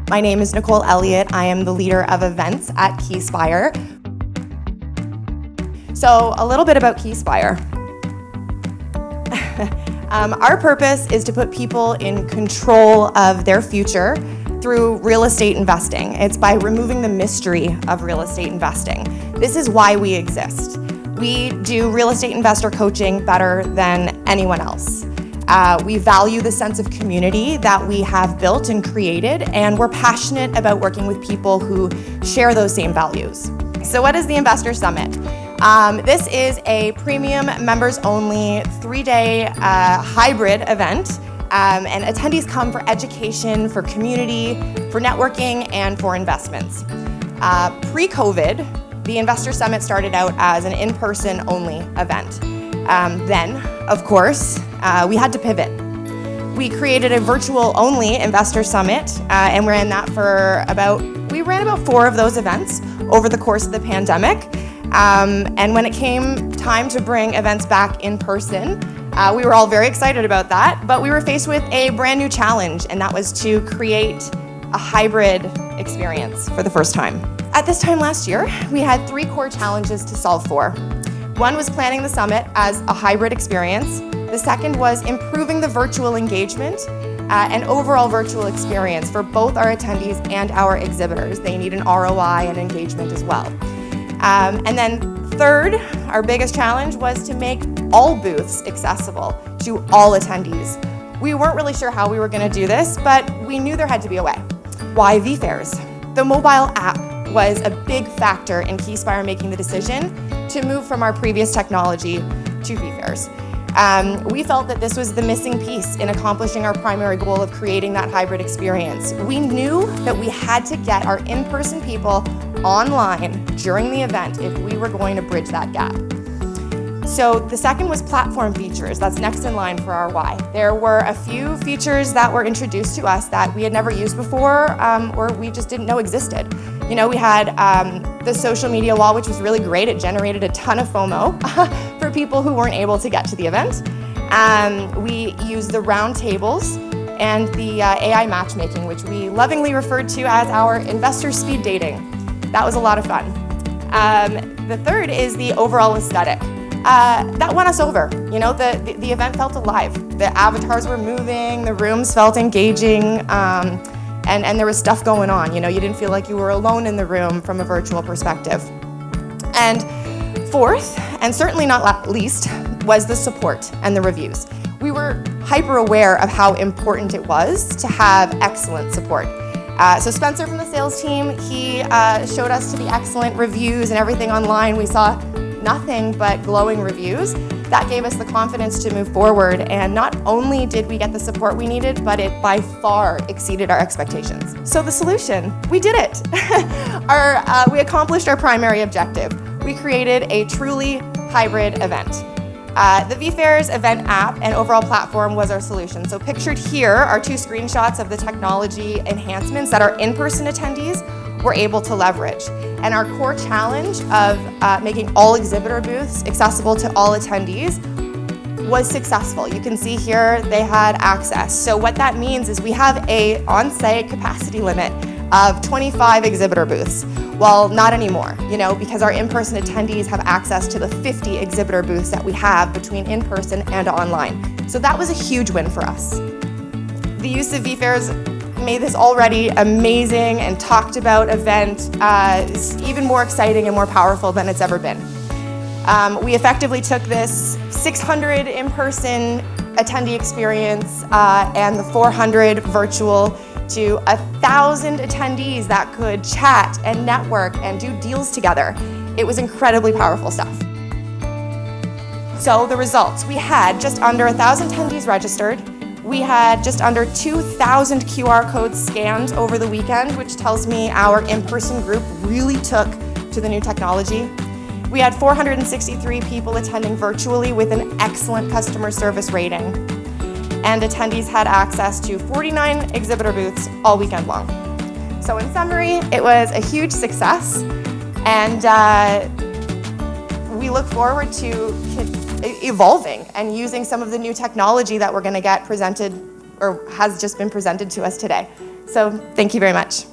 My name is Nicole Elliott. I am the leader of events at Keyspire. So a little bit about Keyspire. Our purpose is to put people in control of their future through real estate investing. It's by removing the mystery of real estate investing. This is why we exist. We do real estate investor coaching better than anyone else. We value the sense of community that we have built and created, and we're passionate about working with people who share those same values. So what is the Investor Summit? This is a premium members-only 3-day hybrid event, and attendees come for education, for community, for networking, and for investments. Pre-COVID, the Investor Summit started out as an in-person only event. Then, of course, we had to pivot. We created a virtual-only Investor Summit, and we ran about 4 of those events over the course of the pandemic. And when it came time to bring events back in person, we were all very excited about that, but we were faced with a brand new challenge, and that was to create a hybrid experience for the first time. At this time last year, we had 3 core challenges to solve for. One was planning the summit as a hybrid experience. The second was improving the virtual engagement and overall virtual experience for both our attendees and our exhibitors. They need an ROI and engagement as well. And then third, our biggest challenge was to make all booths accessible to all attendees. We weren't really sure how we were going to do this, but we knew there had to be a way. Why vFairs? The mobile app was a big factor in Keyspire making the decision to move from our previous technology to vFairs. We felt that this was the missing piece in accomplishing our primary goal of creating that hybrid experience. We knew that we had to get our in-person people online during the event if we were going to bridge that gap. So the second was platform features. That's next in line for our why. There were a few features that were introduced to us that we had never used before or we just didn't know existed. You know, we had the social media wall, which was really great. It generated a ton of FOMO for people who weren't able to get to the event. We used the round tables and the AI matchmaking, which we lovingly referred to as our investor speed dating. That was a lot of fun. The third is the overall aesthetic. That won us over. You know, the event felt alive. The avatars were moving, the rooms felt engaging, and there was stuff going on. You know, you didn't feel like you were alone in the room from a virtual perspective. And fourth, and certainly not least, was the support and the reviews. We were hyper aware of how important it was to have excellent support. So Spencer from the sales team, he showed us to the excellent reviews and everything online. We saw nothing but glowing reviews. That gave us the confidence to move forward, and not only did we get the support we needed, but it by far exceeded our expectations. So the solution, we did it. We accomplished our primary objective. We created a truly hybrid event. The vFairs event app and overall platform was our solution. So pictured here are 2 screenshots of the technology enhancements that our in-person attendees were able to leverage. And our core challenge of making all exhibitor booths accessible to all attendees was successful. You can see here they had access. So what that means is we have a on-site capacity limit of 25 exhibitor booths. Well, not anymore, you know, because our in-person attendees have access to the 50 exhibitor booths that we have between in-person and online. So that was a huge win for us. The use of vFairs made this already amazing and talked about event even more exciting and more powerful than it's ever been. We effectively took this 600 in-person attendee experience and the 400 virtual to 1,000 attendees that could chat and network and do deals together. It was incredibly powerful stuff. So the results, we had just under 1,000 attendees registered. We had just under 2,000 QR codes scanned over the weekend, which tells me our in-person group really took to the new technology. We had 463 people attending virtually with an excellent customer service rating. And attendees had access to 49 exhibitor booths all weekend long. So in summary, it was a huge success, and we look forward to evolving and using some of the new technology that we're going to get presented or has just been presented to us today. So thank you very much.